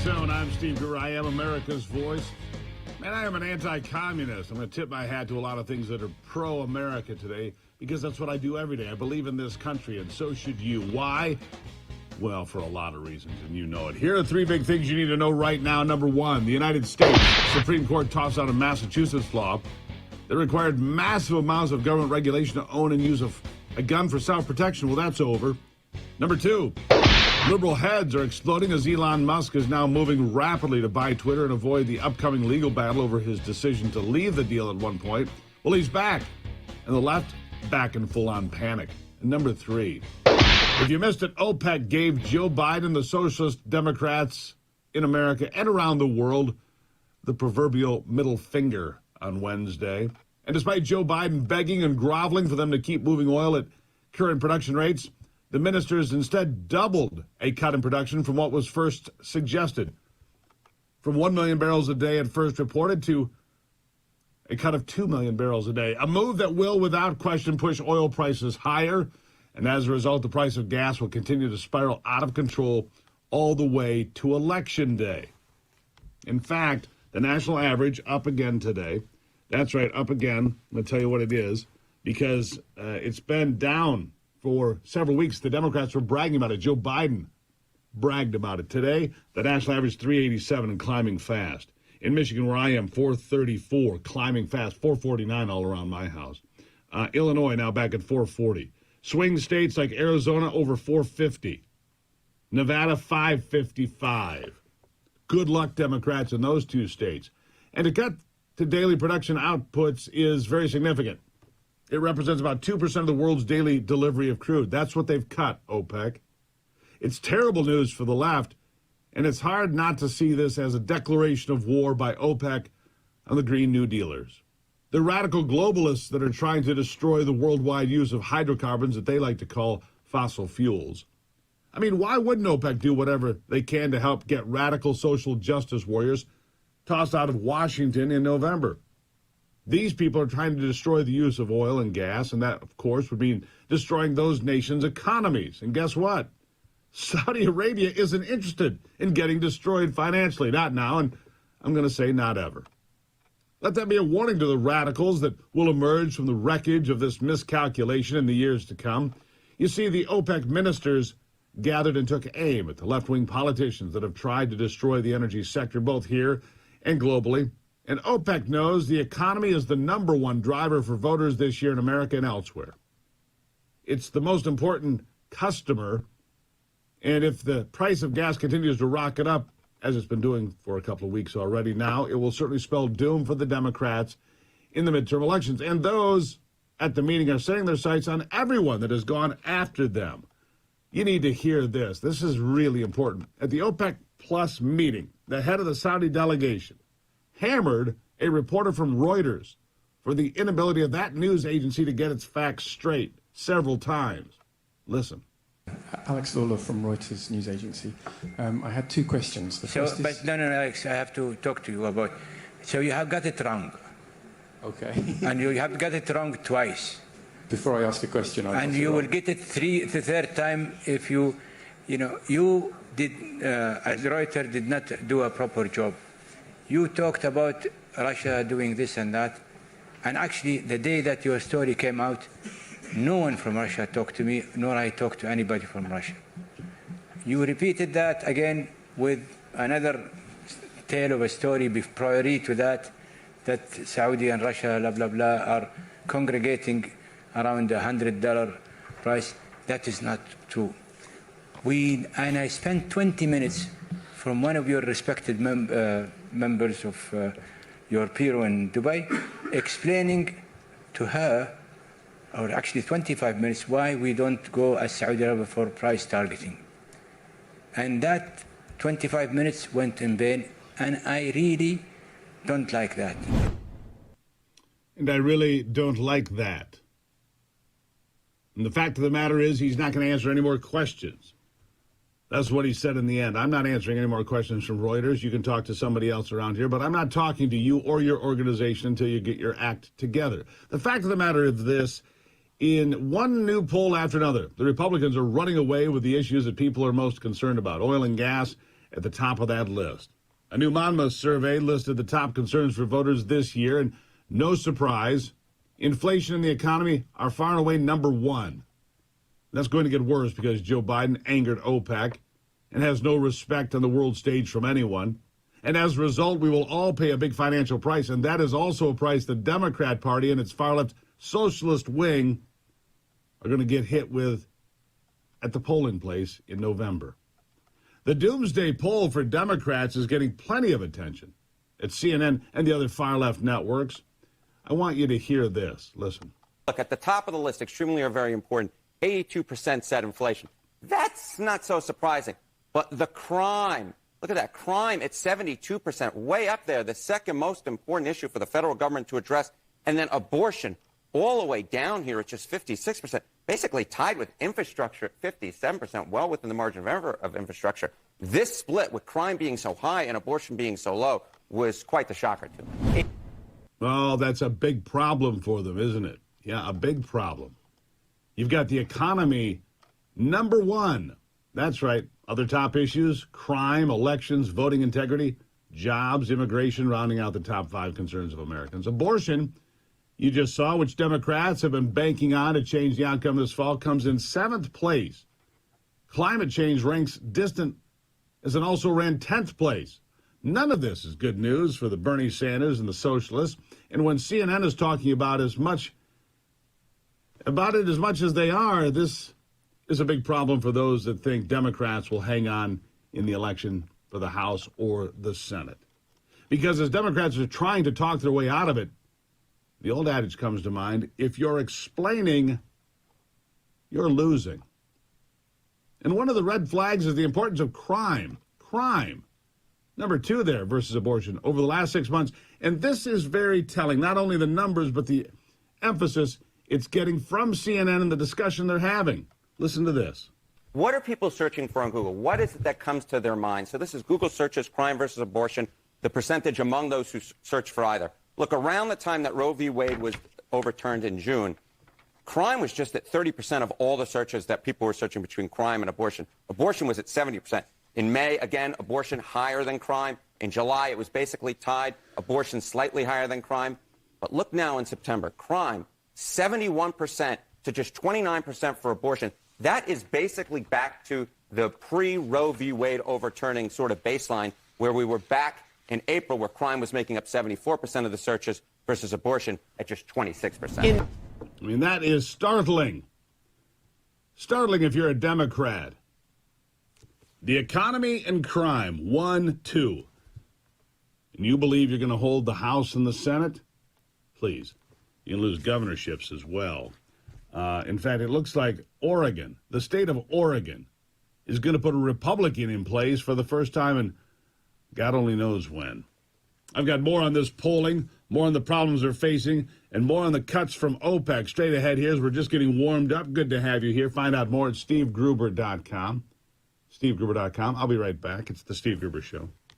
Zone. I'm Steve Gruber. I am America's voice. Man, I am an anti-communist. I'm going to tip my hat to a lot of things that are pro-America today because that's what I do every day. I believe in this country, and so should you. Why? Well, for a lot of reasons, and you know it. Here are three big things you need to know right now. Number one, the United States Supreme Court tossed out a Massachusetts law that required massive amounts of government regulation to own and use a gun for self-protection. Well, that's over. Number two, liberal heads are exploding as Elon Musk is now moving rapidly to buy Twitter and avoid the upcoming legal battle over his decision to leave the deal at one point. Well, he's back, and the left back in full-on panic. And number three, if you missed it, OPEC gave Joe Biden, the socialist Democrats in America and around the world, the proverbial middle finger on Wednesday. And despite Joe Biden begging and groveling for them to keep moving oil at current production rates, the ministers instead doubled a cut in production from what was first suggested. From 1 million barrels a day at first reported to a cut of 2 million barrels a day. A move that will, without question, push oil prices higher. And as a result, the price of gas will continue to spiral out of control all the way to Election Day. In fact, the national average up again today. That's right, up again. I'm going to tell you what it is because it's been down for several weeks. The Democrats were bragging about it. Joe Biden bragged about it. Today, the national average 387 and climbing fast. In Michigan, where I am, 434, climbing fast, 449 all around my house. Illinois now back at 440. Swing states like Arizona over 450. Nevada 555. Good luck, Democrats, in those two states. And to cut to daily production outputs is very significant. It represents about 2% of the world's daily delivery of crude. That's what they've cut, OPEC. It's terrible news for the left, and it's hard not to see this as a declaration of war by OPEC on the Green New Dealers. The radical globalists that are trying to destroy the worldwide use of hydrocarbons that they like to call fossil fuels. I mean, why wouldn't OPEC do whatever they can to help get radical social justice warriors tossed out of Washington in November? These people are trying to destroy the use of oil and gas, and that, of course, would mean destroying those nations' economies. And guess what? Saudi Arabia isn't interested in getting destroyed financially. Not now, and I'm going to say not ever. Let that be a warning to the radicals that will emerge from the wreckage of this miscalculation in the years to come. You see, the OPEC ministers gathered and took aim at the left-wing politicians that have tried to destroy the energy sector both here and globally. And OPEC knows the economy is the number one driver for voters this year in America and elsewhere. It's the most important customer, and if the price of gas continues to rocket up, as it's been doing for a couple of weeks already now, it will certainly spell doom for the Democrats in the midterm elections. And those at the meeting are setting their sights on everyone that has gone after them. You need to hear this. This is really important. At the OPEC Plus meeting, the head of the Saudi delegation hammered a reporter from Reuters for the inability of that news agency to get its facts straight several times. Listen. Alex Lawler from Reuters news agency. I had two questions. The first is... No, Alex, I have to talk to you about... So you have got it wrong. Okay. And you have got it wrong twice. Before I ask a question, and you will get it the third time if you did, as Reuters did not do a proper job. You talked about Russia doing this and that, and actually the day that your story came out, no one from Russia talked to me, nor I talked to anybody from Russia. You repeated that again with another tale of a story prior to that Saudi and Russia, blah, blah, blah, are congregating around $100 price. That is not true. And I spent 20 minutes from one of your respected members of your bureau in Dubai, explaining to her, or actually 25 minutes, why we don't go as Saudi Arabia for price targeting. And that 25 minutes went in vain, and I really don't like that. And I really don't like that. And the fact of the matter is he's not going to answer any more questions. That's what he said in the end. I'm not answering any more questions from Reuters. You can talk to somebody else around here, but I'm not talking to you or your organization until you get your act together. The fact of the matter is this. In one new poll after another, the Republicans are running away with the issues that people are most concerned about, oil and gas at the top of that list. A new Monmouth survey listed the top concerns for voters this year, and no surprise, inflation and the economy are far and away number one. That's going to get worse because Joe Biden angered OPEC and has no respect on the world stage from anyone. And as a result, we will all pay a big financial price, and that is also a price the Democrat Party and its far-left socialist wing are going to get hit with at the polling place in November. The doomsday poll for Democrats is getting plenty of attention at CNN and the other far-left networks. I want you to hear this. Listen. Look, at the top of the list, extremely or very important, 82% said inflation. That's not so surprising. But the crime, look at that, crime at 72%, way up there, the second most important issue for the federal government to address. And then abortion, all the way down here at just 56%, basically tied with infrastructure at 57%, well within the margin of error of infrastructure. This split, with crime being so high and abortion being so low, was quite the shocker to me. Oh, that's a big problem for them, isn't it? Yeah, a big problem. You've got the economy number one. That's right. Other top issues: crime, elections, voting integrity, jobs, immigration, rounding out the top 5 concerns of Americans. Abortion, you just saw, which Democrats have been banking on to change the outcome this fall, comes in 7th place. Climate change ranks distant as it also ran 10th place. None of this is good news for the Bernie Sanders and the socialists. And when CNN is talking about it as much as they are, this is a big problem for those that think Democrats will hang on in the election for the House or the Senate. Because as Democrats are trying to talk their way out of it, the old adage comes to mind: if you're explaining, you're losing. And one of the red flags is the importance of crime. Crime. Number 2 there versus abortion over the last 6 months. And this is very telling, not only the numbers, but the emphasis it's getting from CNN and the discussion they're having. Listen to this. What are people searching for on Google? What is it that comes to their mind? So this is Google searches, crime versus abortion, the percentage among those who search for either. Look, around the time that Roe v. Wade was overturned in June, crime was just at 30% of all the searches that people were searching between crime and abortion. Abortion was at 70%. In May, again, abortion higher than crime. In July, it was basically tied. Abortion slightly higher than crime. But look now in September, crime, 71% to just 29% for abortion. That is basically back to the pre-Roe v. Wade overturning sort of baseline, where we were back in April, where crime was making up 74% of the searches versus abortion at just 26%. I mean, that is startling. Startling if you're a Democrat. The economy and crime, 1, 2. And you believe you're going to hold the House and the Senate? Please. You can lose governorships as well. In fact, it looks like Oregon, the state of Oregon, is going to put a Republican in place for the first time in God only knows when. I've got more on this polling, more on the problems they're facing, and more on the cuts from OPEC. Straight ahead here as we're just getting warmed up. Good to have you here. Find out more at SteveGruber.com. SteveGruber.com. I'll be right back. It's the Steve Gruber Show.